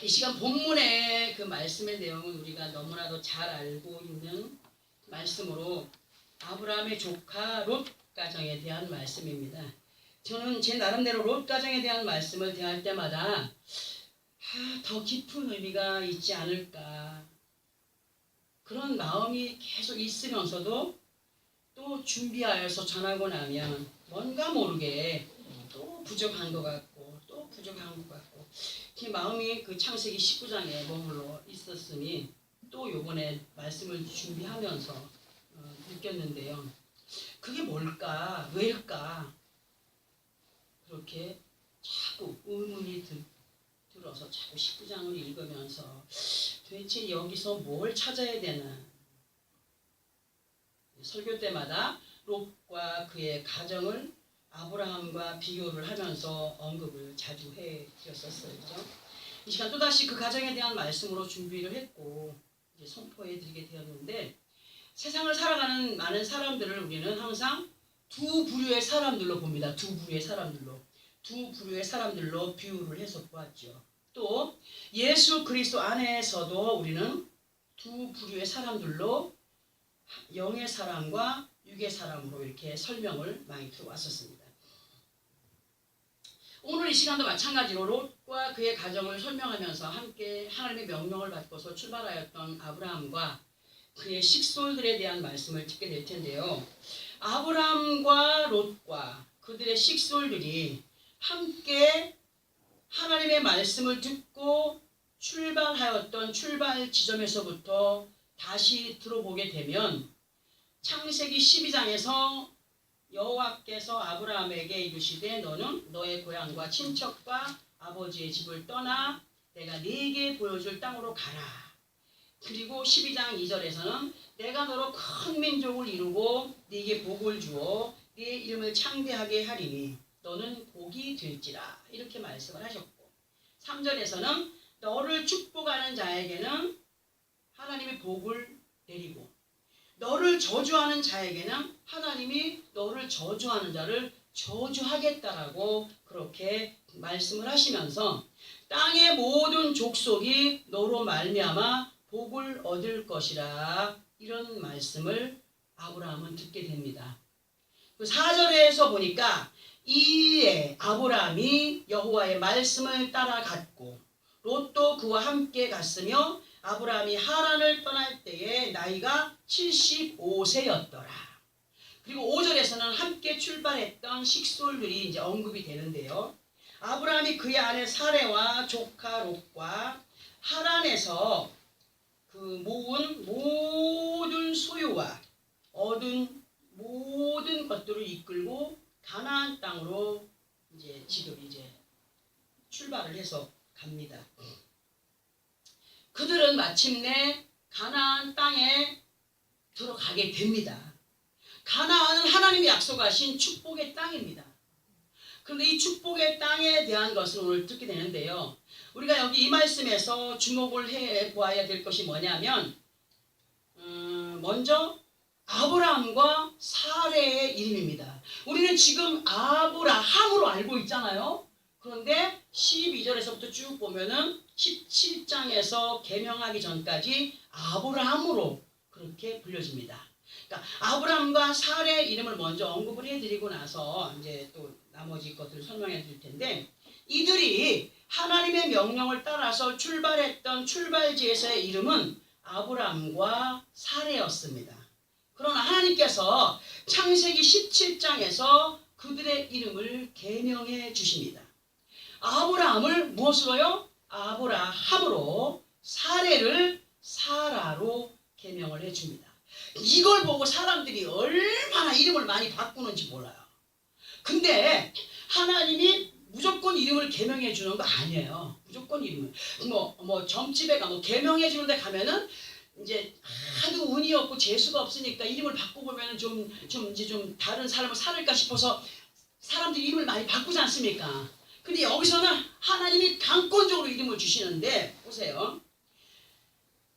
이 시간 본문의 그 말씀의 내용은 우리가 너무나도 잘 알고 있는 말씀으로 아브라함의 조카 롯 가정에 대한 말씀입니다. 저는 제 나름대로 롯 가정에 대한 말씀을 대할 때마다 더 깊은 의미가 있지 않을까 그런 마음이 계속 있으면서도 또 준비하여서 전하고 나면 뭔가 모르게 또 부족한 것 같고 또 부족한 것 같고 제 마음이 그 창세기 19장에 머물러 있었으니 또 요번에 말씀을 준비하면서 느꼈는데요. 그게 뭘까? 왜일까? 그렇게 자꾸 의문이 들어서 자꾸 19장을 읽으면서 도대체 여기서 뭘 찾아야 되나? 설교 때마다 롯과 그의 가정을 아브라함과 비교를 하면서 언급을 자주 해드렸었어요. 그죠? 이 시간 또다시 그 가정에 대한 말씀으로 준비를 했고 이제 선포해 드리게 되었는데 세상을 살아가는 많은 사람들을 우리는 항상 두 부류의 사람들로 봅니다. 두 부류의 사람들로 비유를 해서 보았죠. 또 예수 그리스도 안에서도 우리는 두 부류의 사람들로 영의 사람과 육의 사람으로 이렇게 설명을 많이 들어왔었습니다. 오늘 이 시간도 마찬가지로 롯과 그의 가정을 설명하면서 함께 하나님의 명령을 받고서 출발하였던 아브라함과 그의 식솔들에 대한 말씀을 듣게 될 텐데요. 아브라함과 롯과 그들의 식솔들이 함께 하나님의 말씀을 듣고 출발하였던 출발 지점에서부터 다시 들어보게 되면 창세기 12장에서 여호와께서 아브라함에게 이르시되 너는 너의 고향과 친척과 아버지의 집을 떠나 내가 네게 보여줄 땅으로 가라. 그리고 12장 2절에서는 내가 너로 큰 민족을 이루고 네게 복을 주어 네 이름을 창대하게 하리니 너는 복이 될지라 이렇게 말씀을 하셨고 3절에서는 너를 축복하는 자에게는 하나님이 복을 내리고 너를 저주하는 자에게는 하나님이 너를 저주하는 자를 저주하겠다라고 그렇게 말씀을 하시면서 땅의 모든 족속이 너로 말미암아 복을 얻을 것이라 이런 말씀을 아브라함은 듣게 됩니다. 그 4절에서 보니까 이에 아브라함이 여호와의 말씀을 따라갔고 롯도 그와 함께 갔으며 아브라함이 하란을 떠날 때에 나이가 75세였더라. 그리고 5절에서는 함께 출발했던 식솔들이 이제 언급이 되는데요. 아브라함이 그의 아내 사레와 조카 롯과 하란에서 그 모은 모든 소유와 얻은 모든 것들을 이끌고 가나안 땅으로 지금 출발을 해서 갑니다. 그들은 마침내 가나안 땅에 들어가게 됩니다. 가나안은 하나님이 약속하신 축복의 땅입니다. 그런데 이 축복의 땅에 대한 것을 오늘 듣게 되는데요. 우리가 여기 이 말씀에서 주목을 해보아야 될 것이 뭐냐면 먼저 아브라함과 사레의 이름입니다. 우리는 지금 아브라함으로 알고 있잖아요. 그런데 12절에서부터 쭉 보면은 17장에서 계명하기 전까지 아브라함으로 그렇게 불려집니다. 그러니까 아브라함과 사레의 이름을 먼저 언급을 해드리고 나서 이제 또 나머지 것들을 설명해 드릴 텐데 이들이 하나님의 명령을 따라서 출발했던 출발지에서의 이름은 아브라함과 사레였습니다. 그러나 하나님께서 창세기 17장에서 그들의 이름을 계명해 주십니다. 아브라함을 무엇으로요? 아브라함으로 사레를 사라로 계명을 해줍니다. 이걸 보고 사람들이 얼마나 이름을 많이 바꾸는지 몰라요. 근데 하나님이 무조건 이름을 계명해 주는 거 아니에요. 무조건 이름을 점집에 가면 계명해 주는 데 가면은 이제 하도 운이 없고 재수가 없으니까 이름을 바꿔보면 좀 다른 사람을 살을까 싶어서 사람들이 이름을 많이 바꾸지 않습니까? 근데 여기서는 하나님이 강권적으로 이름을 주시는데 보세요.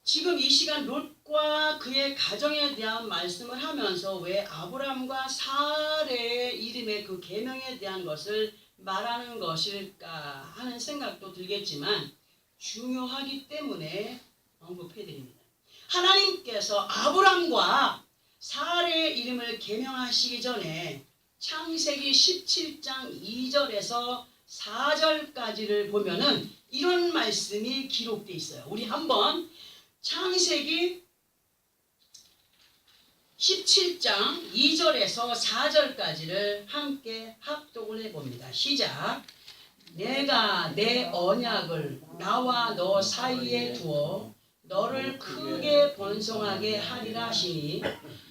지금 이 시간 롯과 그의 가정에 대한 말씀을 하면서 왜 아브라함과 사레의 이름의 그 계명에 대한 것을 말하는 것일까 하는 생각도 들겠지만 중요하기 때문에 언급해드립니다. 하나님께서 아브람과 사라의 이름을 계명하시기 전에 창세기 17장 2절에서 4절까지를 보면은 이런 말씀이 기록되어 있어요. 우리 한번 창세기 17장 2절에서 4절까지를 함께 합독을 해봅니다. 시작. 내가 내 언약을 나와 너 사이에 두어 너를 크게 번성하게 하리라 하시니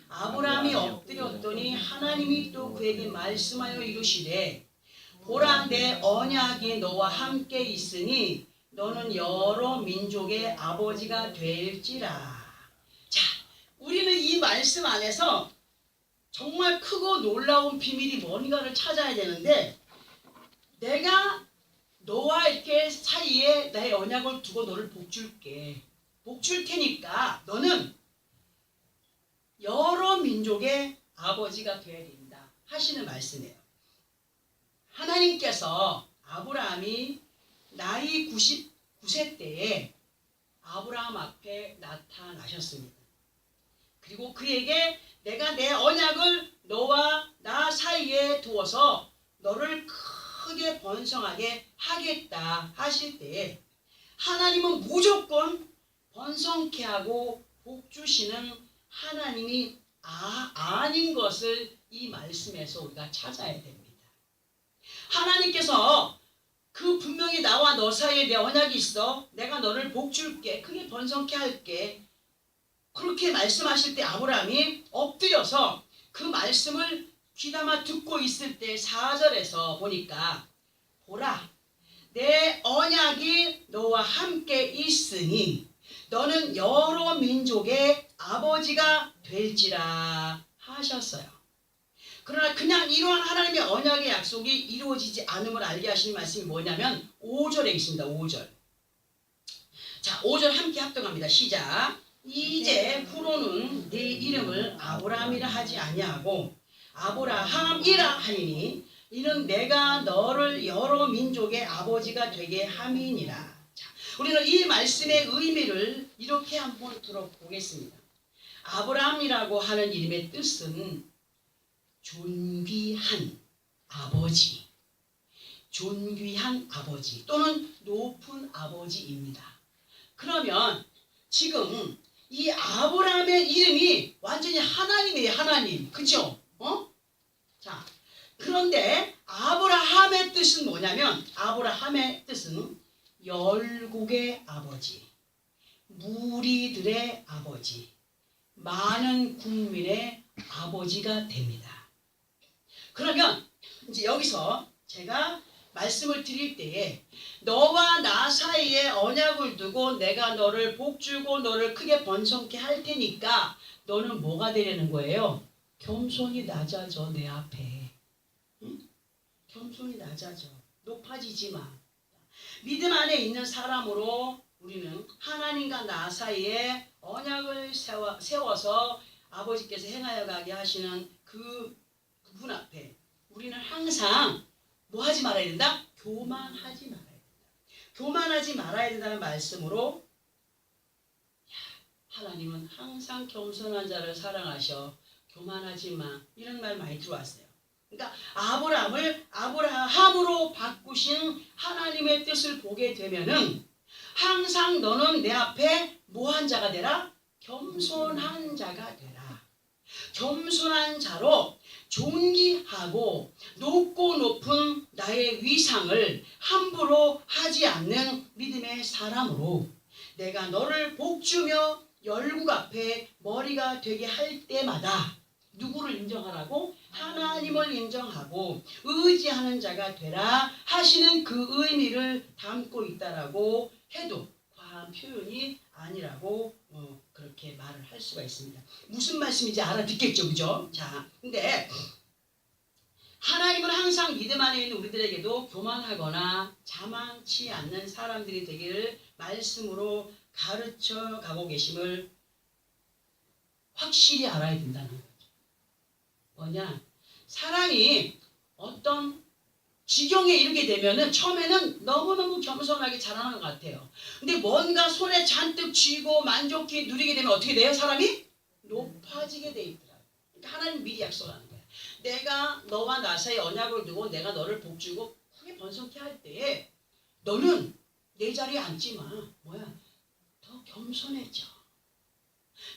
아브라함이 엎드렸더니 하나님이 또 그에게 말씀하여 이르시되 보라 내 언약이 너와 함께 있으니 너는 여러 민족의 아버지가 될지라. 자, 우리는 이 말씀 안에서 정말 크고 놀라운 비밀이 뭔가를 찾아야 되는데 내가 너와 이렇게 사이에 내 언약을 두고 너를 복줄게. 복줄 테니까 너는 여러 민족의 아버지가 되어야 된다 하시는 말씀이에요. 하나님께서 아브라함이 나이 99세 때에 아브라함 앞에 나타나셨습니다. 그리고 그에게 내가 내 언약을 너와 나 사이에 두어서 너를 크게 번성하게 하겠다 하실 때에 하나님은 무조건 번성케 하고 복 주시는 하나님이 아닌 것을 이 말씀에서 우리가 찾아야 됩니다. 하나님께서 그 분명히 나와 너 사이에 내 언약이 있어. 내가 너를 복 줄게. 크게 번성케 할게. 그렇게 말씀하실 때 아브라함이 엎드려서 그 말씀을 귀담아 듣고 있을 때 4절에서 보니까 보라 내 언약이 너와 함께 있으니 너는 여러 민족의 아버지가 될지라 하셨어요. 그러나 그냥 이러한 하나님의 언약의 약속이 이루어지지 않음을 알게 하시는 말씀이 뭐냐면 5절에 있습니다. 5절. 자, 5절 함께 합동합니다. 시작. 이제 후로는 네 이름을 아브라함이라 하지 아니하고 아브라함이라 하니 이는 내가 너를 여러 민족의 아버지가 되게 함이니라. 자, 우리는 이 말씀의 의미를 이렇게 한번 들어보겠습니다. 아브라함이라고 하는 이름의 뜻은 존귀한 아버지, 존귀한 아버지 또는 높은 아버지입니다. 그러면 지금 이 아브라함의 이름이 완전히 하나님이에요. 하나님. 그죠? 자, 그런데 아브라함의 뜻은 뭐냐면 아브라함의 뜻은 열국의 아버지, 무리들의 아버지, 많은 국민의 아버지가 됩니다. 그러면 이제 여기서 제가 말씀을 드릴 때에 너와 나 사이에 언약을 두고 내가 너를 복주고 너를 크게 번성케 할 테니까 너는 뭐가 되려는 거예요? 겸손히 낮아져 내 앞에. 응? 겸손히 낮아져. 높아지지 마. 믿음 안에 있는 사람으로 우리는 하나님과 나 사이에 언약을 세워서 아버지께서 행하여 가게 하시는 그분 앞에 우리는 항상 뭐 하지 말아야 된다? 교만하지 말아야 된다. 교만하지 말아야 된다는 말씀으로 하나님은 항상 겸손한 자를 사랑하셔. 교만하지 마. 이런 말 많이 들어왔어요. 그러니까 아브라함을 아브라함으로 바꾸신 하나님의 뜻을 보게 되면은 항상 너는 내 앞에 뭐한 자가 되라? 겸손한 자가 되라. 겸손한 자로 존귀하고 높고 높은 나의 위상을 함부로 하지 않는 믿음의 사람으로 내가 너를 복주며 열국 앞에 머리가 되게 할 때마다 누구를 인정하라고? 하나님을 인정하고 의지하는 자가 되라 하시는 그 의미를 담고 있다라고 해도 과한 표현이 아니라고 그렇게 말을 할 수가 있습니다. 무슨 말씀인지 알아듣겠죠, 그죠? 자, 근데 하나님은 항상 믿음 안에 있는 우리들에게도 교만하거나 자만치 않는 사람들이 되기를 말씀으로 가르쳐 가고 계심을 확실히 알아야 된다는 거죠. 뭐냐? 사람이 어떤 지경에 이르게 되면은 처음에는 너무너무 겸손하게 자라는 것 같아요. 근데 뭔가 손에 잔뜩 쥐고 만족히 누리게 되면 어떻게 돼요? 사람이 높아지게 돼 있더라고요. 그러니까 하나님 미리 약속하는 거예요. 내가 너와 나 사이에 언약을 두고 내가 너를 복주고 크게 번성케 할 때에 너는 내 자리에 앉지 마. 더 겸손해져.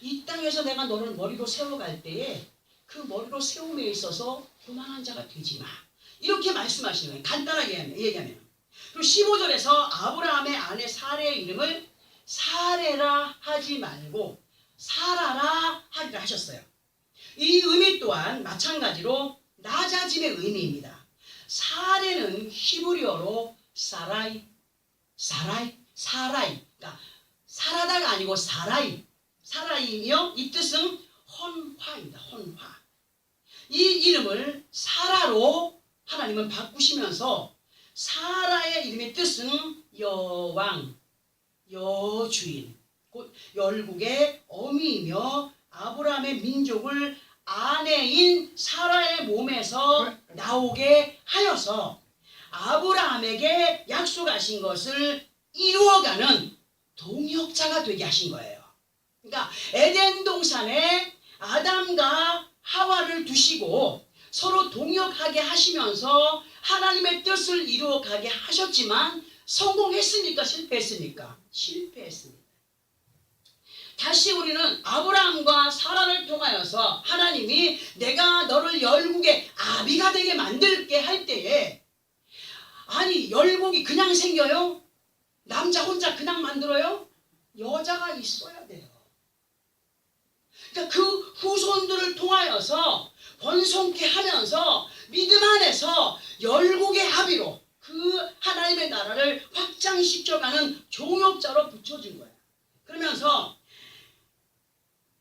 이 땅에서 내가 너를 머리로 세워갈 때에 그 머리로 세움에 있어서 교만한 자가 되지 마. 이렇게 말씀하시는 거예요. 간단하게 얘기하면. 그리고 15절에서 아브라함의 아내 사레의 이름을 사레라 하지 말고 사라라 하기로 하셨어요. 이 의미 또한 마찬가지로 낮아짐의 의미입니다. 사레는 히브리어로 사라이, 그러니까 사라다가 아니고 사라이며 이 뜻은 헌화입니다. 헌화. 이 이름을 사라로 하나님은 바꾸시면서 사라의 이름의 뜻은 여왕, 여주인, 곧 열국의 어미이며 아브라함의 민족을 아내인 사라의 몸에서 나오게 하여서 아브라함에게 약속하신 것을 이루어가는 동역자가 되게 하신 거예요. 그러니까 에덴 동산에 아담과 하와를 두시고 서로 동역하게 하시면서 하나님의 뜻을 이루어가게 하셨지만 성공했습니까? 실패했습니까? 실패했습니다. 다시 우리는 아브라함과 사라를 통하여서 하나님이 내가 너를 열국의 아비가 되게 만들게 할 때에 아니 열국이 그냥 생겨요? 남자 혼자 그냥 만들어요? 여자가 있어야 돼요. 그러니까 그 후손들을 통하여서 번성케 하면서 믿음 안에서 열국의 아비로 그 하나님의 나라를 확장시켜가는 종역자로 붙여준 거예요. 그러면서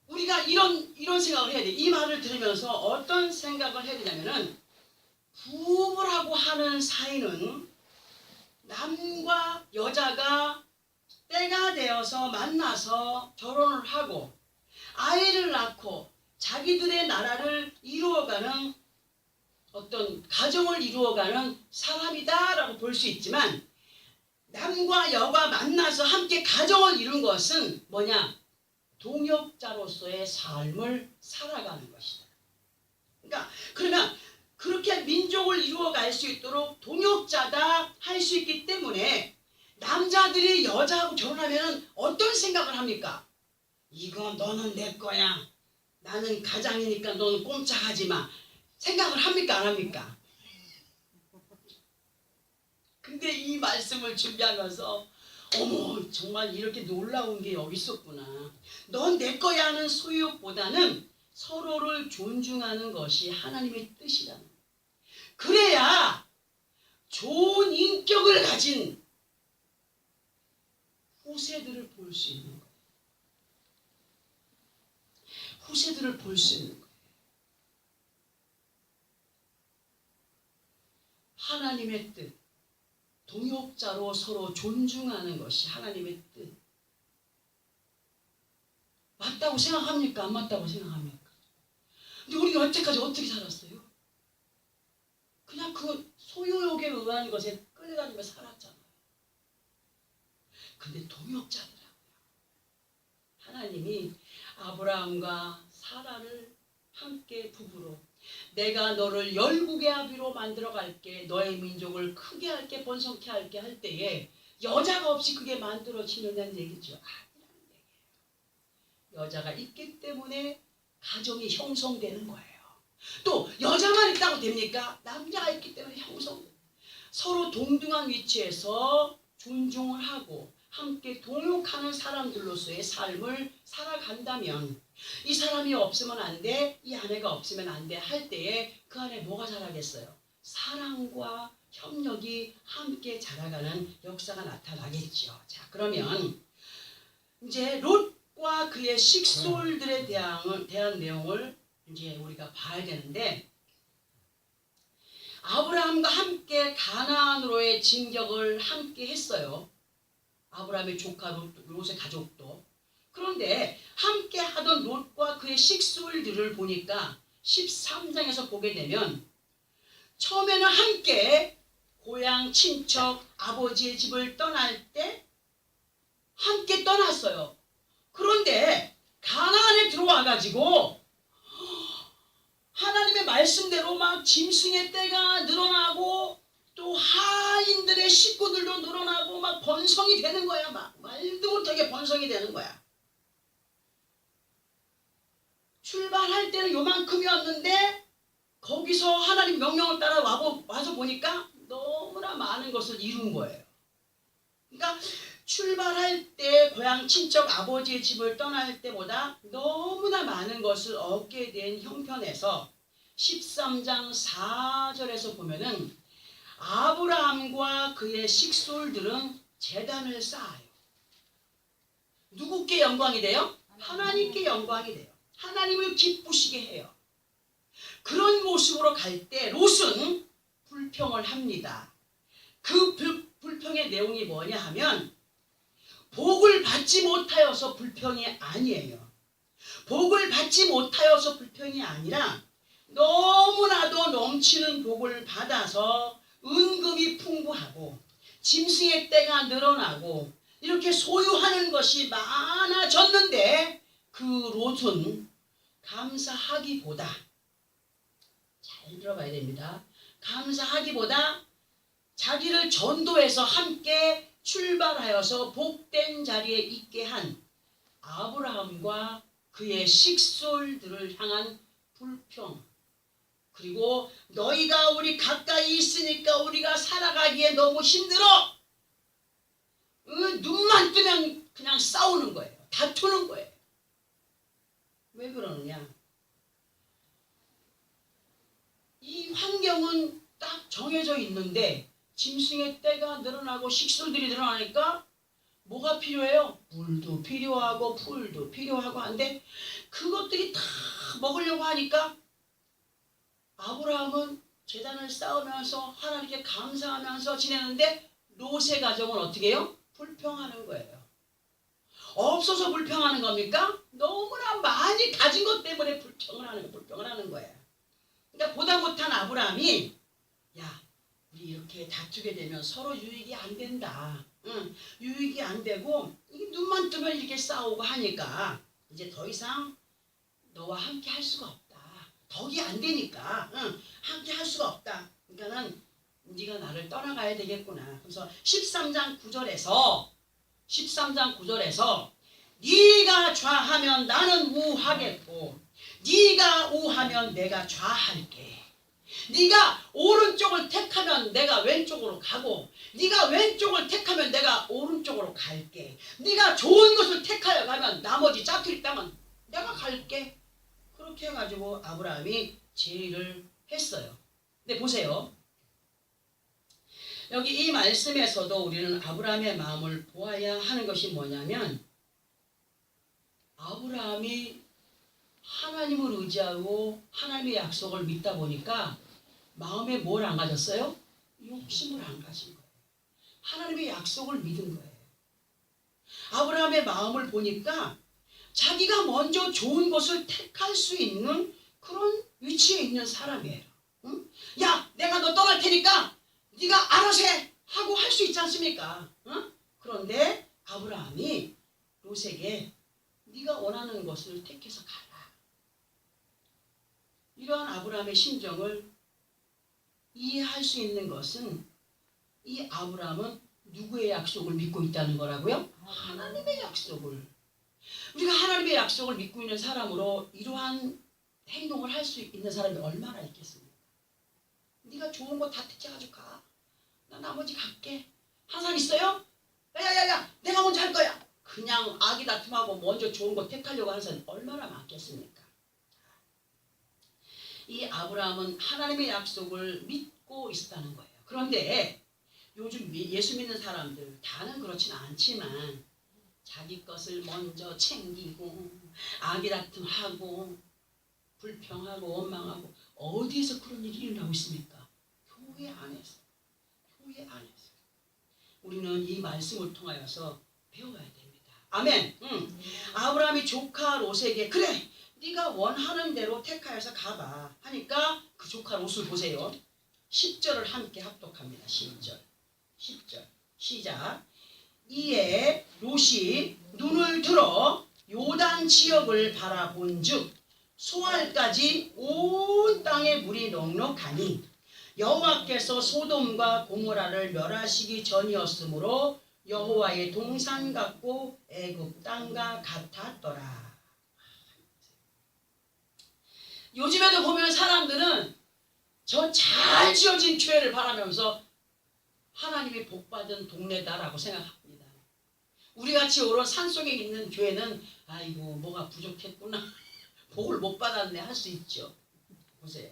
우리가 이런 생각을 해야 돼. 이 말을 들으면서 어떤 생각을 해야 되냐면은 부부라고 하는 사이는 남과 여자가 때가 되어서 만나서 결혼을 하고 아이를 낳고 자기들의 나라를 이루어가는 어떤 가정을 이루어가는 사람이다라고 볼 수 있지만 남과 여가 만나서 함께 가정을 이룬 것은 뭐냐? 동역자로서의 삶을 살아가는 것이다. 그러니까 그러면 그렇게 민족을 이루어갈 수 있도록 동역자다 할 수 있기 때문에 남자들이 여자하고 결혼하면 어떤 생각을 합니까? 이거 너는 내 거야. 나는 가장이니까 너는 꼼짝하지 마. 생각을 합니까? 안 합니까? 근데 이 말씀을 준비하면서 어머 정말 이렇게 놀라운 게 여기 있었구나. 넌 내 거야 하는 소유욕보다는 서로를 존중하는 것이 하나님의 뜻이라는 거예요. 그래야 좋은 인격을 가진 후세들을 볼 수 있는 거예요. 후세들을 볼 수 있는 거예요. 하나님의 뜻, 동역자로 서로 존중하는 것이 하나님의 뜻. 맞다고 생각합니까? 안 맞다고 생각합니까? 근데 우리가 여태까지 어떻게 살았어요? 그냥 그 소유욕에 의한 것에 끌려다니며 살았잖아요. 근데 동역자더라고요. 하나님이 아브라함과 사라를 함께 부부로 내가 너를 열국의 아비로 만들어 갈게. 너의 민족을 크게 할게. 번성케 할게 할 때에 여자가 없이 그게 만들어지느냐는 얘기죠. 아니라는 얘기예요. 여자가 있기 때문에 가정이 형성되는 거예요. 또 여자만 있다고 됩니까? 남자가 있기 때문에 형성돼요. 서로 동등한 위치에서 존중을 하고 함께 동역하는 사람들로서의 삶을 살아간다면 이 사람이 없으면 안 돼, 이 아내가 없으면 안 돼 할 때에 그 안에 뭐가 자라겠어요? 사랑과 협력이 함께 자라가는 역사가 나타나겠죠. 자, 그러면 이제 롯과 그의 식솔들에 대한 내용을 이제 우리가 봐야 되는데 아브라함과 함께 가나안으로의 진격을 함께 했어요. 아브라함의 조카 롯의 가족도. 그런데 함께 하던 롯과 그의 식솔들을 보니까 13장에서 보게 되면 처음에는 함께 고향 친척 아버지의 집을 떠날 때 함께 떠났어요. 그런데 가나안에 들어와 가지고 하나님의 말씀대로 막 짐승의 떼가 늘어나고 또 하인들의 식구들도 늘어나고 막 번성이 되는 거야. 막 말도 못하게 번성이 되는 거야. 출발할 때는 요만큼이었는데 거기서 하나님 명령을 따라 와서 보니까 너무나 많은 것을 이룬 거예요. 그러니까 출발할 때 고향 친척 아버지의 집을 떠날 때보다 너무나 많은 것을 얻게 된 형편에서 13장 4절에서 보면은 아브라함과 그의 식솔들은 제단을 쌓아요. 누구께 영광이 돼요? 하나님께 영광이 돼요. 하나님을 기쁘시게 해요. 그런 모습으로 갈 때 롯은 불평을 합니다. 그 불평의 내용이 뭐냐 하면 복을 받지 못하여서 불평이 아니에요. 복을 받지 못하여서 불평이 아니라 너무나도 넘치는 복을 받아서 은금이 풍부하고 짐승의 떼가 늘어나고 이렇게 소유하는 것이 많아졌는데 그 롯은 감사하기보다, 잘 들어봐야 됩니다. 감사하기보다 자기를 전도해서 함께 출발하여서 복된 자리에 있게 한 아브라함과 그의 식솔들을 향한 불평, 그리고 너희가 우리 가까이 있으니까 우리가 살아가기에 너무 힘들어. 눈만 뜨면 그냥 싸우는 거예요. 다투는 거예요. 왜 그러느냐? 이 환경은 딱 정해져 있는데 짐승의 떼가 늘어나고 식솔들이 늘어나니까 뭐가 필요해요? 물도 필요하고 풀도 필요하고 한데 그것들이 다 먹으려고 하니까 아브라함은 제단을 쌓으면서 하나님께 감사하면서 지내는데 롯의 가정은 어떻게 해요? 불평하는 거예요. 없어서 불평하는 겁니까? 너무나 많이 가진 것 때문에 불평을 하는 거예요. 그러니까 보다 못한 아브라함이 야, 우리 이렇게 다투게 되면 서로 유익이 안 된다. 유익이 안 되고 눈만 뜨면 이렇게 싸우고 하니까 이제 더 이상 너와 함께 할 수가 없다. 덕이 안 되니까 함께 할 수가 없다. 그러니까는 네가 나를 떠나가야 되겠구나. 그래서 13장 9절에서 네가 좌하면 나는 우하겠고 네가 우하면 내가 좌할게. 네가 오른쪽을 택하면 내가 왼쪽으로 가고 네가 왼쪽을 택하면 내가 오른쪽으로 갈게. 네가 좋은 것을 택하여 가면 나머지 짝길 땅은 내가 갈게. 그렇게 해가지고 아브라함이 제의를 했어요. 근데 보세요. 여기 이 말씀에서도 우리는 아브라함의 마음을 보아야 하는 것이 뭐냐면 아브라함이 하나님을 의지하고 하나님의 약속을 믿다 보니까 마음에 뭘 안 가졌어요? 욕심을 안 가진 거예요. 하나님의 약속을 믿은 거예요. 아브라함의 마음을 보니까 자기가 먼저 좋은 것을 택할 수 있는 그런 위치에 있는 사람이에요. 응? 야, 내가 너 떠날 테니까 네가 알아서 해 하고 할 수 있지 않습니까? 응? 그런데 아브라함이 롯에게 네가 원하는 것을 택해서 가라. 이러한 아브라함의 심정을 이해할 수 있는 것은 이 아브라함은 누구의 약속을 믿고 있다는 거라고요? 하나님의 약속을. 우리가 하나님의 약속을 믿고 있는 사람으로 이러한 행동을 할 수 있는 사람이 얼마나 있겠습니까? 네가 좋은 거 다 택해가지고 가. 나 나머지 갈게. 항상 있어요? 야야야야, 내가 먼저 할 거야. 그냥 악이 다툼하고 먼저 좋은 거 택하려고 하는 사람이 얼마나 많겠습니까? 이 아브라함은 하나님의 약속을 믿고 있었다는 거예요. 그런데 요즘 예수 믿는 사람들 다는 그렇진 않지만 자기 것을 먼저 챙기고 악이 다툼하고 불평하고 원망하고 어디에서 그런 일이 일어나고 있습니까? 교회 안에서. 교회 안에서. 우리는 이 말씀을 통하여서 배워야 됩니다. 아멘. 아브라함이 조카 롯에게 네가 원하는 대로 택하여서 가봐 하니까 그 조카 롯을 보세요. 10절을 함께 합독합니다. 10절 시작. 이에 롯이 눈을 들어 요단 지역을 바라본즉 소알까지 온 땅에 물이 넉넉하니 여호와께서 소돔과 고모라를 멸하시기 전이었으므로 여호와의 동산 같고 애굽 땅과 같았더라. 요즘에도 보면 사람들은 저 잘 지어진 교회를 바라면서 하나님이 복받은 동네다라고 생각합니다. 우리같이 오른 산속에 있는 교회는 아이고 뭐가 부족했구나, 복을 못 받았네 할 수 있죠. 보세요.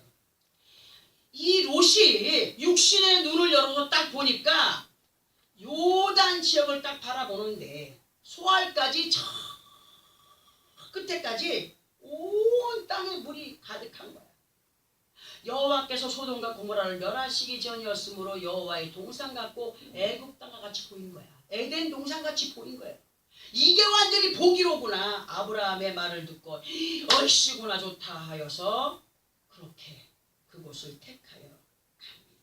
이 롯이 육신의 눈을 열어서 딱 보니까 요단 지역을 딱 바라보는데 소알까지 저 끝에까지 온 땅에 물이 가득한 거야. 여호와께서 소돔과 고모라를 멸하시기 전이었으므로 여호와의 동산 같고 애굽 땅과 같이 보인 거야. 에덴 동산 같이 보인 거예요. 이게 완전히 복이로구나. 아브라함의 말을 듣고 얼씨구나 좋다 하여서 그렇게 그곳을 택하여 갑니다.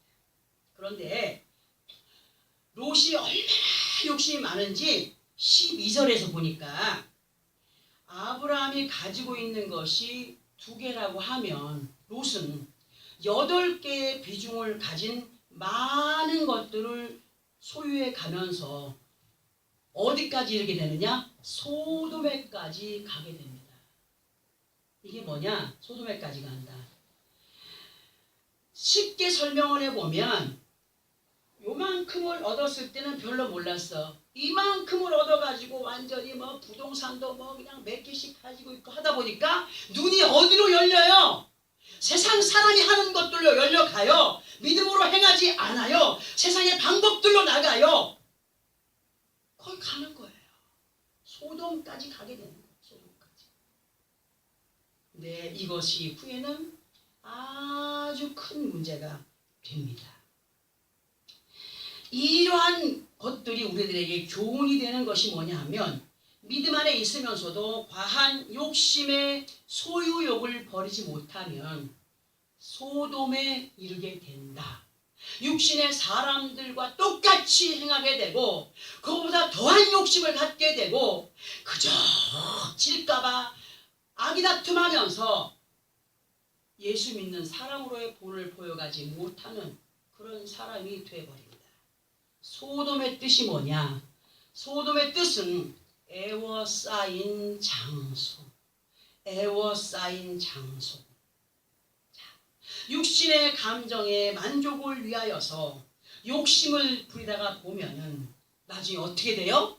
그런데 롯이 얼마나 욕심이 많은지 12절에서 보니까 아브라함이 가지고 있는 것이 2개라고 하면 롯은 8개의 비중을 가진 많은 것들을 소유해 가면서 어디까지 이르게 되느냐? 소돔에까지 가게 됩니다. 이게 뭐냐? 소돔에까지 간다. 쉽게 설명을 해보면 요만큼을 얻었을 때는 별로 몰랐어. 이만큼을 얻어가지고 완전히 뭐 부동산도 뭐 그냥 몇 개씩 가지고 있고 하다 보니까 눈이 어디로 열려요? 세상 사람이 하는 것들로 열려가요. 믿음으로 행하지 않아요. 세상의 방법들로 나가요. 거기 가는 거예요. 소돔까지 가게 되는 거예요. 소돔까지. 근데 이것이 후에는 아주 큰 문제가 됩니다. 이러한 것들이 우리들에게 교훈이 되는 것이 뭐냐 하면 믿음 안에 있으면서도 과한 욕심의 소유욕을 버리지 못하면 소돔에 이르게 된다. 육신의 사람들과 똑같이 행하게 되고 그거보다 더한 욕심을 갖게 되고 그저 질까봐 아기다툼하면서 예수 믿는 사람으로의 본을 보여가지 못하는 그런 사람이 되어버립니다. 소돔의 뜻이 뭐냐? 소돔의 뜻은 애워싸인 장소. 애워싸인 장소. 자, 육신의 감정의 만족을 위하여서 욕심을 부리다가 보면은 나중에 어떻게 돼요?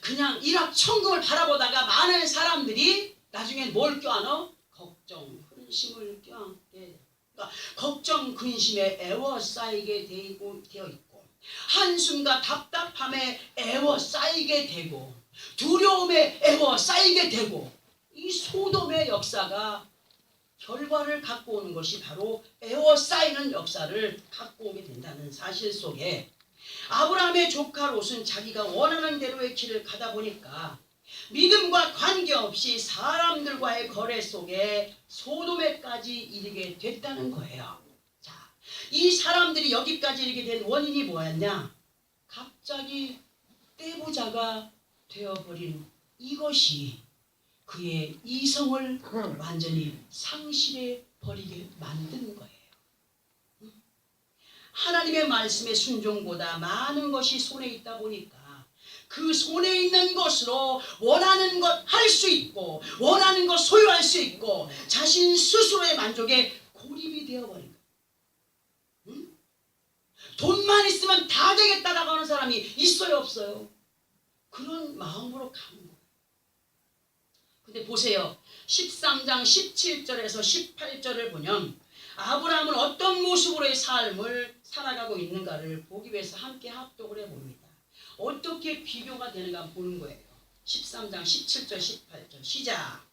그냥 일확천금을 바라보다가 많은 사람들이 나중에 뭘 껴안어? 걱정, 근심을 껴안게. 그러니까 걱정, 근심에 애워싸이게 되어 있고 한숨과 답답함에 애워싸이게 되고 두려움에 애워싸이게 되고 이 소돔의 역사가 결과를 갖고 오는 것이 바로 애워싸이는 역사를 갖고 오게 된다는 사실 속에 아브라함의 조카 롯은 자기가 원하는 대로의 길을 가다 보니까 믿음과 관계없이 사람들과의 거래 속에 소돔에까지 이르게 됐다는 거예요. 이 사람들이 여기까지 이르게 된 원인이 뭐였냐? 갑자기 떼부자가 되어버린 이것이 그의 이성을 완전히 상실해 버리게 만든 거예요. 하나님의 말씀의 순종보다 많은 것이 손에 있다 보니까 그 손에 있는 것으로 원하는 것 할 수 있고 원하는 것 소유할 수 있고 자신 스스로의 만족에 고립이 되어버린 거예요. 돈만 있으면 다 되겠다라고 하는 사람이 있어요, 없어요? 그런 마음으로 가는 거예요. 근데 보세요. 13장 17절에서 18절을 보면 아브라함은 어떤 모습으로의 삶을 살아가고 있는가를 보기 위해서 함께 합독을 해봅니다. 어떻게 비교가 되는가 보는 거예요. 13장 17절 18절 시작.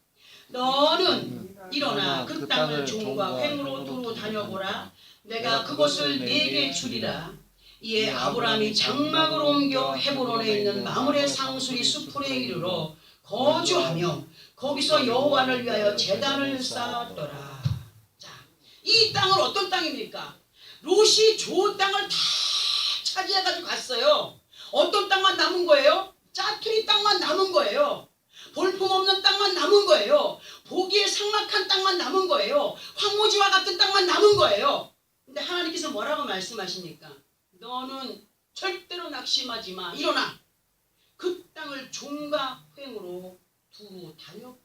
너는 일어나 그 땅을 종과 횡으로 두루 다녀보라. 내가 그것을 네게 주리라. 이에 아브라함이 장막을 옮겨 헤브론에 있는 마므레 상수리 수풀에 이르러 거주하며 거기서 여호와를 위하여 제단을 쌓았더라. 자, 이 땅은 어떤 땅입니까? 롯이 좋은 땅을 다 차지해가지고 갔어요. 어떤 땅만 남은 거예요? 짜투리 땅만 남은 거예요. 볼품없는 땅만 남은 거예요. 보기에 삭막한 땅만 남은 거예요. 황무지와 같은 땅만 남은 거예요. 근데 하나님께서 뭐라고 말씀하십니까? 너는 절대로 낙심하지 마. 일어나. 그 땅을 종과 횡으로 두루 다녀보라.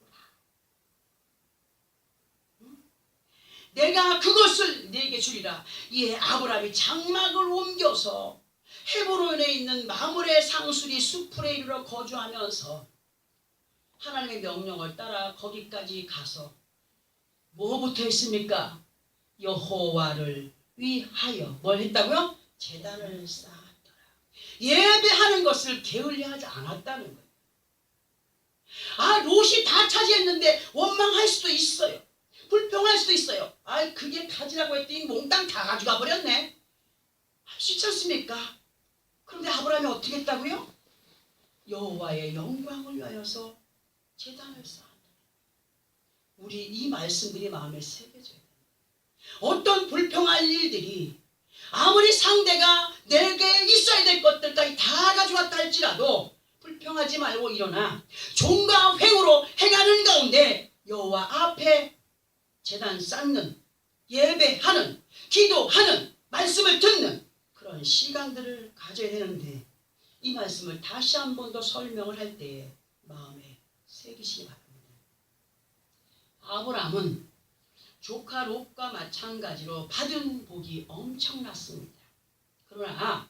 내가 그것을 네게 주리라. 이에 아브라함이 장막을 옮겨서 헤브론에 있는 마므레 상수리 수풀에 이르러 거주하면서 하나님의 명령을 따라 거기까지 가서 뭐부터 했습니까? 여호와를 위하여 뭘 했다고요? 제단을 쌓았더라. 예배하는 것을 게을리하지 않았다는 거예요. 아, 롯이 다 차지했는데 원망할 수도 있어요. 불평할 수도 있어요. 아, 그게 가지라고 했더니 몽땅 다 가져가 버렸네. 할 수 있지 않습니까? 그런데 아브라함이 어떻게 했다고요? 여호와의 영광을 위하여서 제단을 쌓았다. 우리 이 말씀들이 마음에 새겨져야 돼요. 어떤 불평할 일들이 아무리 상대가 내게 있어야 될 것들까지 다 가져왔다 할지라도 불평하지 말고 일어나 종과 횡으로 행하는 가운데 여호와 앞에 제단 쌓는, 예배하는, 기도하는, 말씀을 듣는 그런 시간들을 가져야 되는데 이 말씀을 다시 한 번 더 설명을 할 때에 마음에 새기시기 바랍니다. 아브라함은 조카 롯과 마찬가지로 받은 복이 엄청났습니다. 그러나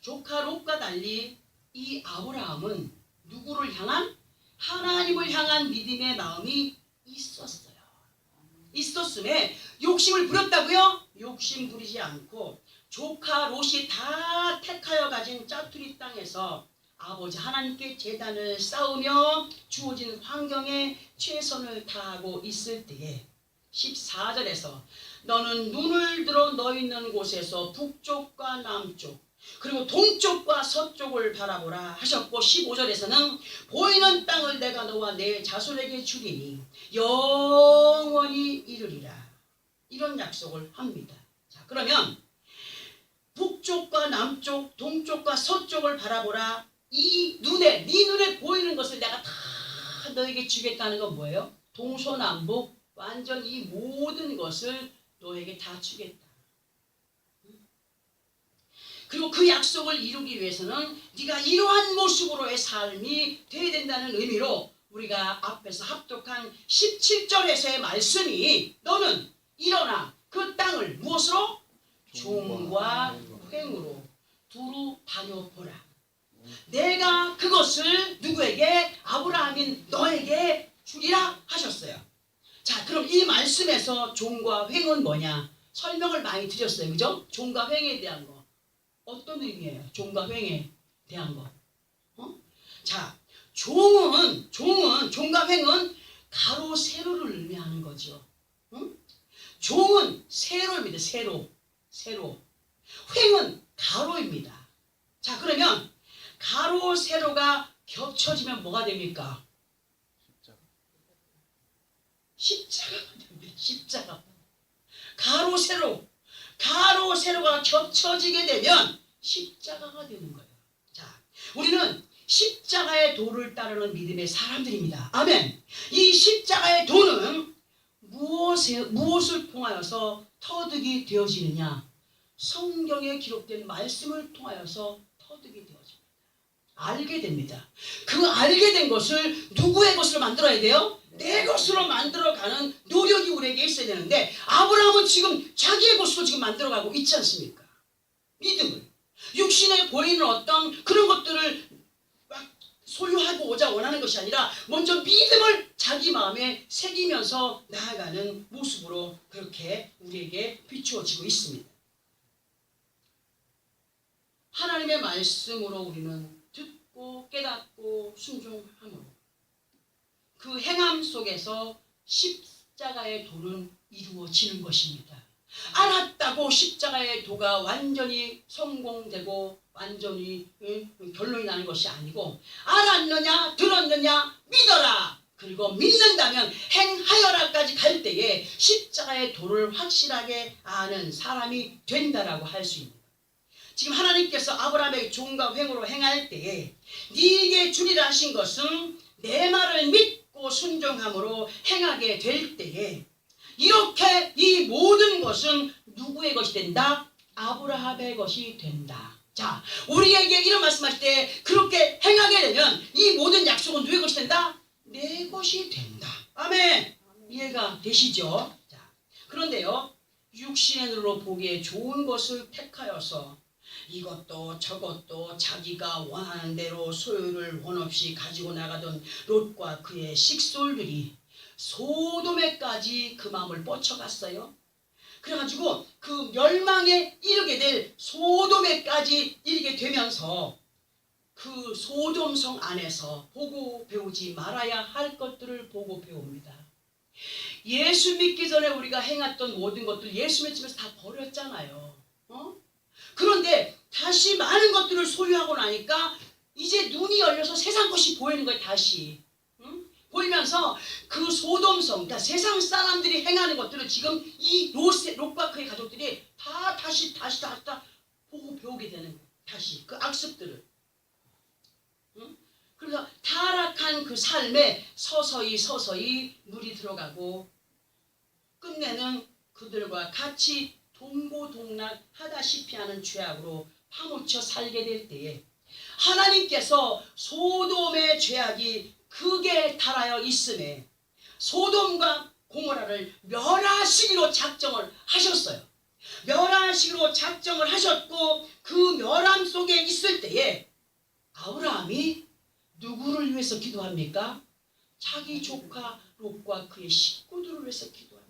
조카 롯과 달리 이 아브라함은 누구를 향한? 하나님을 향한 믿음의 마음이 있었음에 욕심을 부렸다고요? 욕심 부리지 않고 조카 롯이 다 택하여 가진 짜투리 땅에서 아버지 하나님께 제단을 쌓으며 주어진 환경에 최선을 다하고 있을 때에 14절에서 너는 눈을 들어 너 있는 곳에서 북쪽과 남쪽 그리고 동쪽과 서쪽을 바라보라 하셨고 15절에서는 보이는 땅을 내가 너와 내 자손에게 주리니 영원히 이르리라. 이런 약속을 합니다. 자, 그러면 북쪽과 남쪽, 동쪽과 서쪽을 바라보라. 네 눈에 보이는 것을 내가 다 너에게 주겠다는 건 뭐예요? 동서남북 완전 이 모든 것을 너에게 다 주겠다. 그리고 그 약속을 이루기 위해서는 네가 이러한 모습으로의 삶이 되어야 된다는 의미로 우리가 앞에서 합독한 17절에서의 말씀이 너는 일어나 그 땅을 무엇으로? 종과 횡으로 두루 다녀보라. 내가 그것을 누구에게? 아브라함인 너에게 주리라 하셨어요. 자, 그럼 이 말씀에서 종과 횡은 뭐냐? 설명을 많이 드렸어요. 그죠? 종과 횡에 대한 거. 어떤 의미예요? 종과 횡에 대한 거. 자, 종과 횡은 가로 세로를 의미하는 거죠. 종은 세로입니다. 세로. 횡은 가로입니다. 자, 그러면 가로 세로가 겹쳐지면 뭐가 됩니까? 십자가가 됩니다. 십자가. 가로 세로가 겹쳐지게 되면 십자가가 되는 거예요. 자, 우리는 십자가의 도를 따르는 믿음의 사람들입니다. 아멘. 이 십자가의 도는 무엇을 통하여서 터득이 되어지느냐? 성경에 기록된 말씀을 통하여서 터득이 되어집니다. 알게 됩니다. 그 알게 된 것을 누구의 것으로 만들어야 돼요? 내 것으로 만들어가는 노력이 우리에게 있어야 되는데 아브라함은 지금 자기의 것으로 지금 만들어가고 있지 않습니까? 믿음을. 육신에 보이는 어떤 그런 것들을 막 소유하고자 원하는 것이 아니라 먼저 믿음을 자기 마음에 새기면서 나아가는 모습으로 그렇게 우리에게 비추어지고 있습니다. 하나님의 말씀으로 우리는 듣고 깨닫고 순종함으로 그 행함 속에서 십자가의 도는 이루어지는 것입니다. 알았다고 십자가의 도가 완전히 성공되고 완전히 결론이 나는 것이 아니고 알았느냐 들었느냐 믿어라 그리고 믿는다면 행하여라까지 갈 때에 십자가의 도를 확실하게 아는 사람이 된다라고 할 수 있는 거예요. 지금 하나님께서 아브라함에게 종과 횡으로 행할 때에 네게 주리라 하신 것은 내 말을 믿고 순종함으로 행하게 될 때에 이렇게 이 모든 것은 누구의 것이 된다? 아브라함의 것이 된다. 자, 우리에게 이런 말씀하실 때 그렇게 행하게 되면 이 모든 약속은 누구의 것이 된다? 내 것이 된다. 아멘. 이해가 되시죠? 자, 그런데요, 육신의 눈으로 보기에 좋은 것을 택하여서 이것도 저것도 자기가 원하는 대로 소유를 원없이 가지고 나가던 롯과 그의 식솔들이 소돔에까지 그 마음을 뻗쳐갔어요. 그래가지고 그 멸망에 이르게 될 소돔에까지 이르게 되면서 그 소돔성 안에서 보고 배우지 말아야 할 것들을 보고 배웁니다. 예수 믿기 전에 우리가 행했던 모든 것들 예수 믿으면서 다 버렸잖아요. 그런데 다시 많은 것들을 소유하고 나니까 이제 눈이 열려서 세상 것이 보이는 거예요. 다시 보이면서 그 소돔성, 그러니까 세상 사람들이 행하는 것들을 지금 이 롯과 그의 가족들이 다시 보고 배우게 되는 거예요. 다시 그 악습들을. 그래서 타락한 그 삶에 서서히 물이 들어가고 끝내는 그들과 같이 동고동락하다시피 하는 죄악으로 파묻혀 살게 될 때에 하나님께서 소돔의 죄악이 크게 달하여 있음에 소돔과 고모라를 멸하시기로 작정을 하셨어요. 멸하시기로 작정을 하셨고 그 멸함 속에 있을 때에 아브라함이 누구를 위해서 기도합니까? 자기 조카 롯과 그의 식구들을 위해서 기도합니다.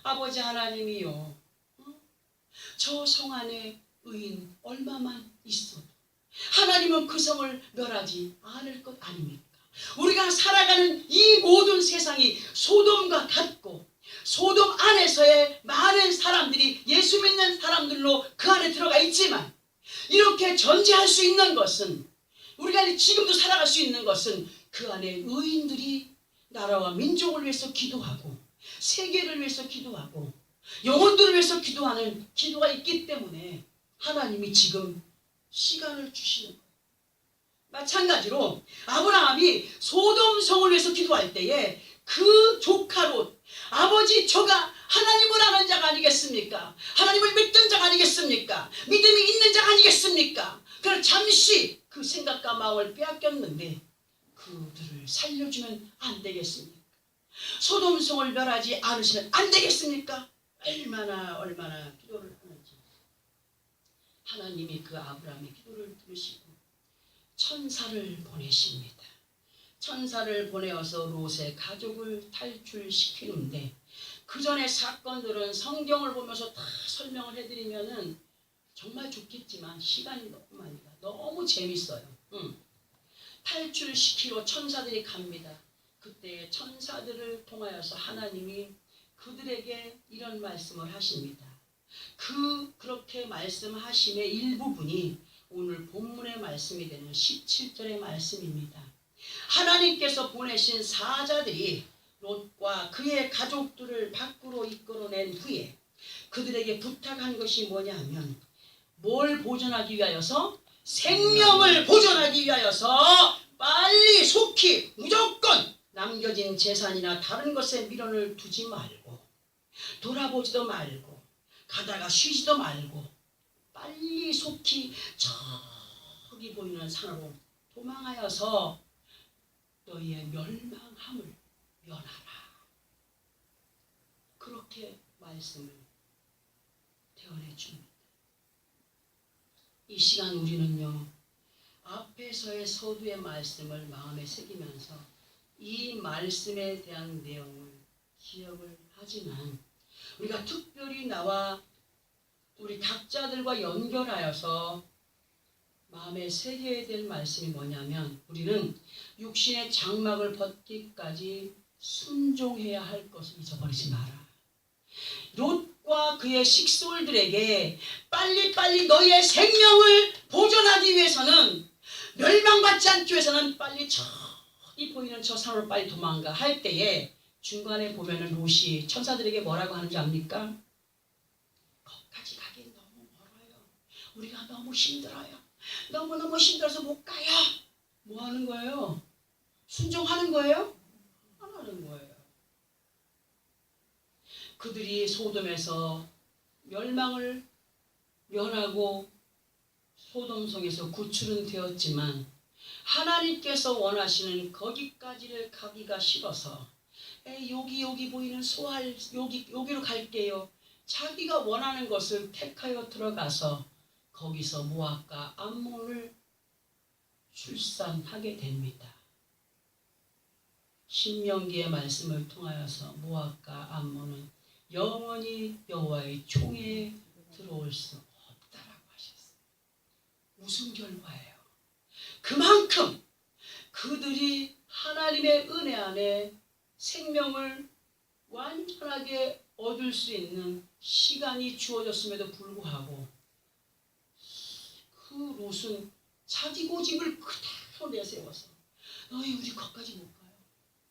아버지 하나님이요, 저 성 안에 의인 얼마만 있어도 하나님은 그 성을 멸하지 않을 것 아닙니까? 우리가 살아가는 이 모든 세상이 소돔과 같고 소돔 안에서의 많은 사람들이 예수 믿는 사람들로 그 안에 들어가 있지만 이렇게 존재할 수 있는 것은 우리가 지금도 살아갈 수 있는 것은 그 안에 의인들이 나라와 민족을 위해서 기도하고 세계를 위해서 기도하고 영혼들을 위해서 기도하는 기도가 있기 때문에 하나님이 지금 시간을 주시는 거예요. 마찬가지로 아브라함이 소돔성을 위해서 기도할 때에 그 조카 롯, 아버지 저가 하나님을 아는 자가 아니겠습니까? 하나님을 믿던 자가 아니겠습니까? 믿음이 있는 자가 아니겠습니까? 그러나 잠시 그 생각과 마음을 빼앗겼는데 그들을 살려주면 안 되겠습니까? 소돔성을 멸하지 않으시면 안 되겠습니까? 얼마나 기도를 하는지 하나님이 그 아브라함의 기도를 들으시고 천사를 보내십니다. 천사를 보내어서 롯의 가족을 탈출시키는데 그 전에 사건들은 성경을 보면서 다 설명을 해드리면은 정말 좋겠지만 시간이 너무 많이 가. 너무 재밌어요. 탈출시키러 천사들이 갑니다. 그때 천사들을 통하여서 하나님이 그들에게 이런 말씀을 하십니다. 그렇게 말씀하심의 일부분이 오늘 본문의 말씀이 되는 17절의 말씀입니다. 하나님께서 보내신 사자들이 롯과 그의 가족들을 밖으로 이끌어낸 후에 그들에게 부탁한 것이 뭐냐면 뭘 보존하기 위하여서? 생명을 보존하기 위하여서 빨리 속히 무조건 남겨진 재산이나 다른 것에 미련을 두지 말고 돌아보지도 말고 가다가 쉬지도 말고 빨리 속히 저기 보이는 산으로 도망하여서 너희의 멸망함을 면하라. 그렇게 말씀을 대언해 줍니다. 이 시간 우리는요, 앞에서의 서두의 말씀을 마음에 새기면서 이 말씀에 대한 내용을 기억을 하지만 우리가 특별히 나와 우리 각자들과 연결하여서 마음에 새겨야 될 말씀이 뭐냐면 우리는 육신의 장막을 벗기까지 순종해야 할 것을 잊어버리지 마라. 롯과 그의 식솔들에게 빨리빨리 너희의 생명을 보존하기 위해서는 멸망받지 않기 위해서는 빨리 저 이 보이는 저 산으로 빨리 도망가 할 때에 중간에 보면은 롯이 천사들에게 뭐라고 하는지 압니까? 거기까지 가긴 너무 멀어요. 우리가 너무 힘들어요. 너무너무 힘들어서 못 가요. 뭐 하는 거예요? 순종하는 거예요? 안 하는 거예요. 그들이 소돔에서 멸망을 면하고 소돔성에서 구출은 되었지만 하나님께서 원하시는 거기까지를 가기가 싫어서 여기 보이는 소알 여기로 갈게요. 자기가 원하는 것을 택하여 들어가서 거기서 모압과 암몬을 출산하게 됩니다. 신명기의 말씀을 통하여서 모압과 암몬은 영원히 여호와의 총에 들어올 수 없다라고 하셨어요. 무슨 결과예요? 그만큼 그들이 하나님의 은혜 안에 생명을 완전하게 얻을 수 있는 시간이 주어졌음에도 불구하고 그 롯은 자기 고집을 그대로 내세워서 너희 우리 거기까지 못 가요.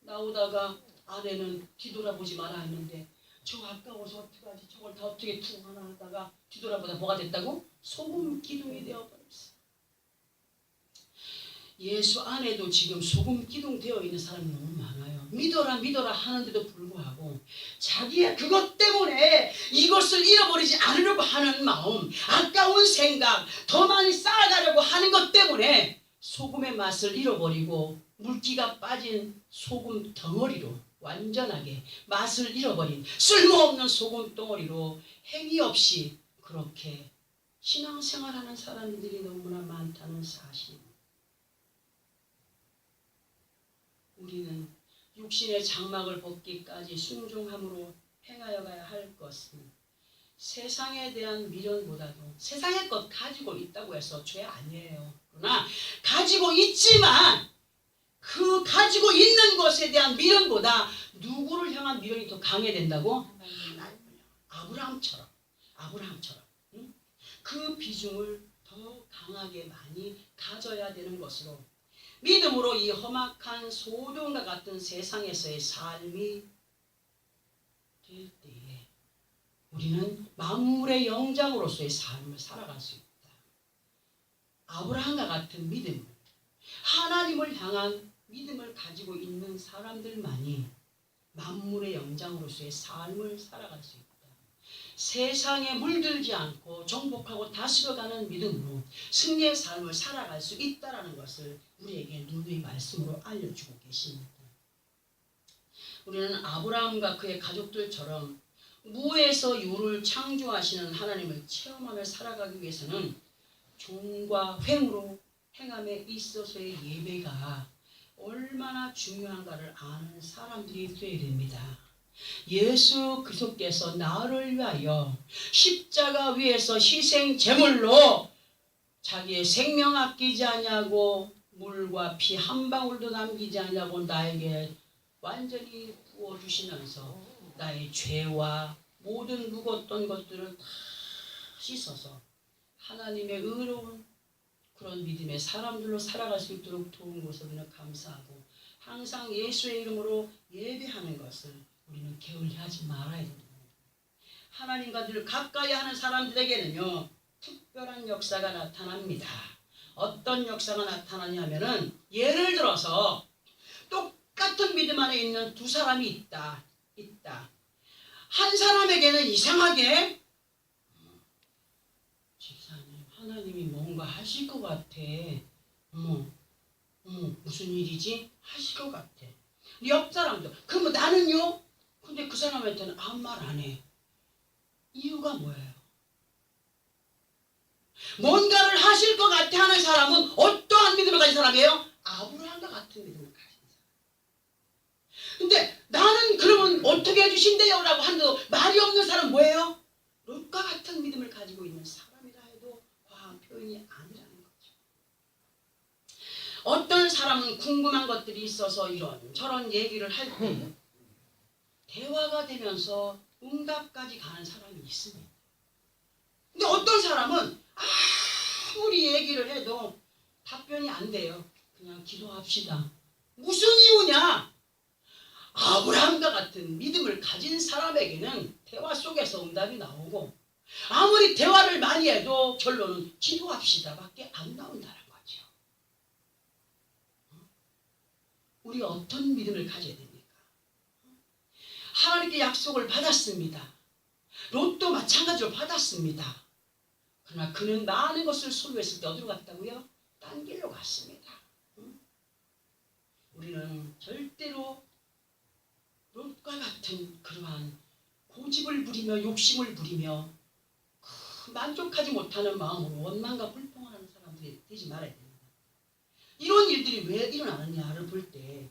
나오다가 아내는 뒤돌아보지 마라 했는데 저 아까워서 어떡하지 저걸 다 어떻게 툭 하나 하다가 뒤돌아보다 뭐가 됐다고? 소금 기둥이 되어버렸어. 예수 안에도 지금 소금 기둥 되어 있는 사람이 너무 많아요. 믿어라 하는데도 불구하고 자기의 그것 때문에 이것을 잃어버리지 않으려고 하는 마음, 아까운 생각, 더 많이 쌓아가려고 하는 것 때문에 소금의 맛을 잃어버리고 물기가 빠진 소금 덩어리로 완전하게 맛을 잃어버린 쓸모없는 소금 덩어리로 행위 없이 그렇게 신앙생활하는 사람들이 너무나 많다는 사실입니다. 우리는 육신의 장막을 벗기까지 순종함으로 행하여 가야 할 것은 세상에 대한 미련보다도 세상의 것 가지고 있다고 해서 죄 아니에요. 그러나 가지고 있지만 그 가지고 있는 것에 대한 미련보다 누구를 향한 미련이 더 강해야 된다고? 아브라함처럼 응? 그 비중을 더 강하게 많이 가져야 되는 것으로 믿음으로 이 험악한 소돔과 같은 세상에서의 삶이 될 때에 우리는 만물의 영장으로서의 삶을 살아갈 수 있다. 아브라함과 같은 믿음, 하나님을 향한 믿음을 가지고 있는 사람들만이 만물의 영장으로서의 삶을 살아갈 수 있다. 세상에 물들지 않고 정복하고 다스려가는 믿음으로 승리의 삶을 살아갈 수 있다는 것을 우리에게 누누이 말씀으로 알려주고 계십니다. 우리는 아브라함과 그의 가족들처럼 무에서 유를 창조하시는 하나님을 체험하며 살아가기 위해서는 종과 횡으로 행함에 있어서의 예배가 얼마나 중요한가를 아는 사람들이 되어야 됩니다. 예수 그리스도께서 나를 위하여 십자가 위에서 희생 제물로 자기의 생명 아끼지 않냐고 물과 피 한 방울도 남기지 않냐고 나에게 완전히 부어주시면서 나의 죄와 모든 묵었던 것들을 다 씻어서 하나님의 의로운 그런 믿음의 사람들로 살아갈 수 있도록 도운 것을 우리는 감사하고 항상 예수의 이름으로 예배하는 것을 우리는 게을리하지 말아야 됩니다. 하나님과 늘 가까이 하는 사람들에게는요 특별한 역사가 나타납니다. 어떤 역사가 나타나냐면은 예를 들어서 똑같은 믿음 안에 있는 두 사람이 있다. 한 사람에게는 이상하게 집사님 하나님이 뭔가 하실 것 같아. 어머 무슨 일이지? 하실 것 같아. 옆 사람도 그럼 나는요? 근데 그 사람한테는 아무 말 안 해. 이유가 뭐예요? 뭔가를 하실 것 같아 하는 사람은 어떠한 믿음을 가진 사람이에요? 아브라함과 같은 믿음을 가진 사람. 근데 나는 그러면 어떻게 해주신대요? 라고 하는데도 말이 없는 사람은 뭐예요? 롯과 같은 믿음을 가지고 있는 사람이라 해도 과한 표현이 아니라는 거죠. 어떤 사람은 궁금한 것들이 있어서 이런저런 얘기를 할 때 대화가 되면서 응답까지 가는 사람이 있습니다. 근데 어떤 사람은 아무리 얘기를 해도 답변이 안 돼요. 그냥 기도합시다. 무슨 이유냐? 아브라함과 같은 믿음을 가진 사람에게는 대화 속에서 응답이 나오고, 아무리 대화를 많이 해도 결론은 기도합시다 밖에 안 나온다는 거죠. 우리 어떤 믿음을 가져야 됩니까? 하나님께 약속을 받았습니다. 롯도 마찬가지로 받았습니다. 그러나 그는 많은 것을 소유했을 때 어디로 갔다고요? 딴 길로 갔습니다. 우리는 절대로 롯과 같은 그러한 고집을 부리며 욕심을 부리며 만족하지 못하는 마음으로 원망과 불평을 하는 사람들이 되지 말아야 됩니다. 이런 일들이 왜 일어나느냐를 볼 때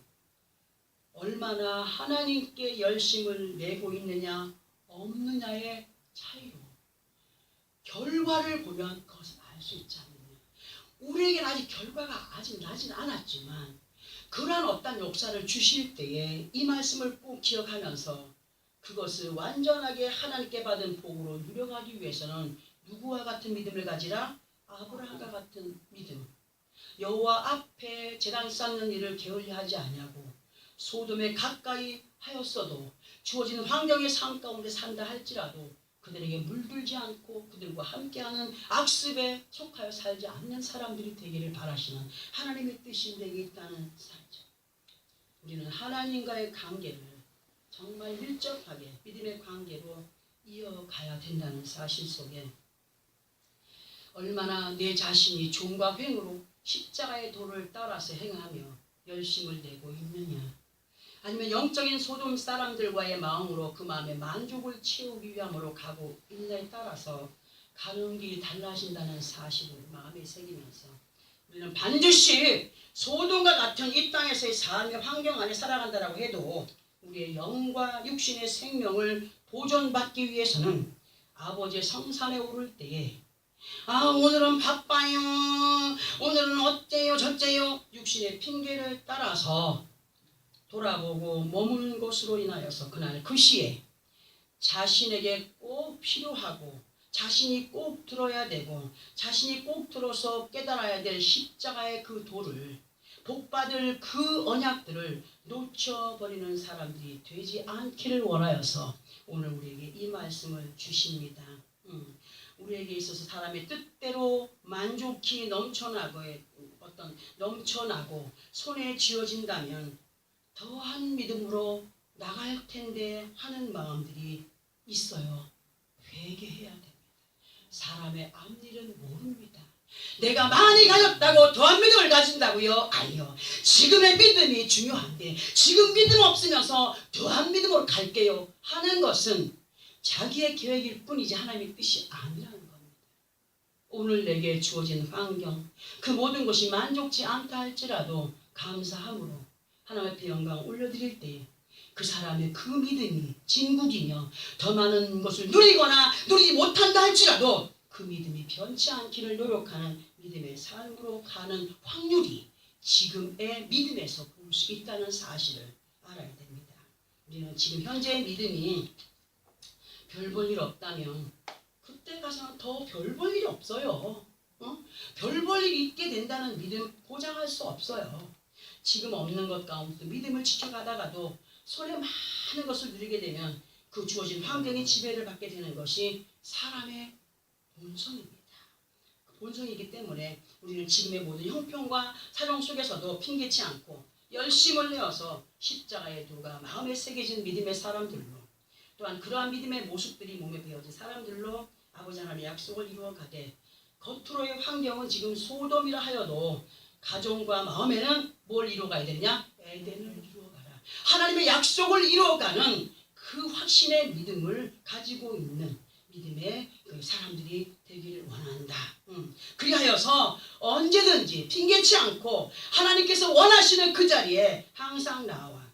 얼마나 하나님께 열심을 내고 있느냐 없느냐의 차이로 결과를 보면 그것을 알 수 있지 않느냐. 우리에게는 아직 결과가 아직 나진 않았지만 그러한 어떤 역사를 주실 때에 이 말씀을 꼭 기억하면서 그것을 완전하게 하나님께 받은 복으로 누려가기 위해서는 누구와 같은 믿음을 가지라? 아브라함과 같은 믿음. 여호와 앞에 제단 쌓는 일을 게을리하지 아니하고 소돔에 가까이 하였어도 주어진 환경의 삶 가운데 산다 할지라도 그들에게 물들지 않고 그들과 함께하는 악습에 속하여 살지 않는 사람들이 되기를 바라시는 하나님의 뜻이 내게 있다는 사실. 우리는 하나님과의 관계를 정말 밀접하게 믿음의 관계로 이어가야 된다는 사실 속에 얼마나 내 자신이 종과 횡으로 십자가의 도를 따라서 행하며 열심을 내고 있느냐, 아니면 영적인 소돔 사람들과의 마음으로 그 마음에 만족을 채우기 위함으로 가고 있느냐에 따라서 가는 길이 달라진다는 사실을 마음에 새기면서 우리는 반드시 소돔과 같은 이 땅에서의 삶의 환경 안에 살아간다고 해도 우리의 영과 육신의 생명을 보존받기 위해서는 아버지의 성산에 오를 때에 오늘은 바빠요, 오늘은 어째요 저째요 육신의 핑계를 따라서 돌아보고 머무는 것으로 인하여서 그날 그 시에 자신에게 꼭 필요하고 자신이 꼭 들어야 되고 자신이 꼭 들어서 깨달아야 될 십자가의 그 도를 복받을 그 언약들을 놓쳐버리는 사람들이 되지 않기를 원하여서 오늘 우리에게 이 말씀을 주십니다. 우리에게 있어서 사람의 뜻대로 만족히 넘쳐나고 손에 쥐어진다면 더한 믿음으로 나갈 텐데 하는 마음들이 있어요. 회개해야 됩니다. 사람의 앞일은 모릅니다. 내가 많이 가졌다고 더한 믿음을 가진다고요? 아니요. 지금의 믿음이 중요한데 지금 믿음 없으면서 더한 믿음으로 갈게요 하는 것은 자기의 계획일 뿐이지 하나님의 뜻이 아니라는 겁니다. 오늘 내게 주어진 환경 그 모든 것이 만족치 않다 할지라도 감사함으로 하나님 앞에 영광을 올려드릴 때 그 사람의 그 믿음이 진국이며 더 많은 것을 누리거나 누리지 못한다 할지라도 그 믿음이 변치 않기를 노력하는 믿음의 삶으로 가는 확률이 지금의 믿음에서 볼 수 있다는 사실을 알아야 됩니다. 우리는 지금 현재의 믿음이 별 볼 일 없다면 그때 가서는 더 별 볼 일이 없어요. 별 볼 일이 있게 된다는 믿음 보장할 수 없어요. 지금 없는 것 가운데 믿음을 지켜가다가도 손에 많은 것을 누리게 되면 그 주어진 환경의 지배를 받게 되는 것이 사람의 본성입니다. 그 본성이기 때문에 우리는 지금의 모든 형편과 사정 속에서도 핑계치 않고 열심을 내어서 십자가의 도가 마음에 새겨진 믿음의 사람들로 또한 그러한 믿음의 모습들이 몸에 배어진 사람들로 아버지 하나님의 약속을 이루어가되 겉으로의 환경은 지금 소돔이라 하여도 가정과 마음에는 뭘 이루어가야 되느냐? 에덴을 이루어가라. 하나님의 약속을 이루어가는 그 확신의 믿음을 가지고 있는 믿음의 그 사람들이 되기를 원한다. 그리하여서 언제든지 핑계치 않고 하나님께서 원하시는 그 자리에 항상 나와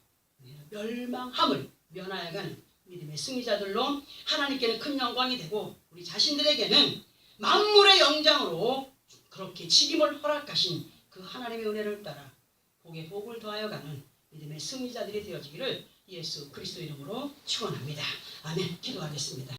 멸망함을 면하여가는 믿음의 승리자들로 하나님께는 큰 영광이 되고 우리 자신들에게는 만물의 영장으로 그렇게 책임을 허락하신 그 하나님의 은혜를 따라 복에 복을 더하여가는 믿음의 승리자들이 되어지기를 예수 그리스도 이름으로 축원합니다. 아멘. 기도하겠습니다.